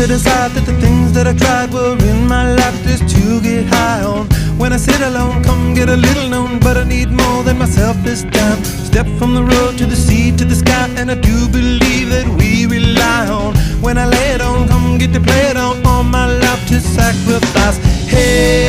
to decide that the things that I tried were in my life just to get high on. When I sit alone, come get a little known, but I need more than myself this time. Step from the road to the sea to the sky, and I do believe that we rely on. When I lay it on, come get to play it on, all my life to sacrifice. Hey,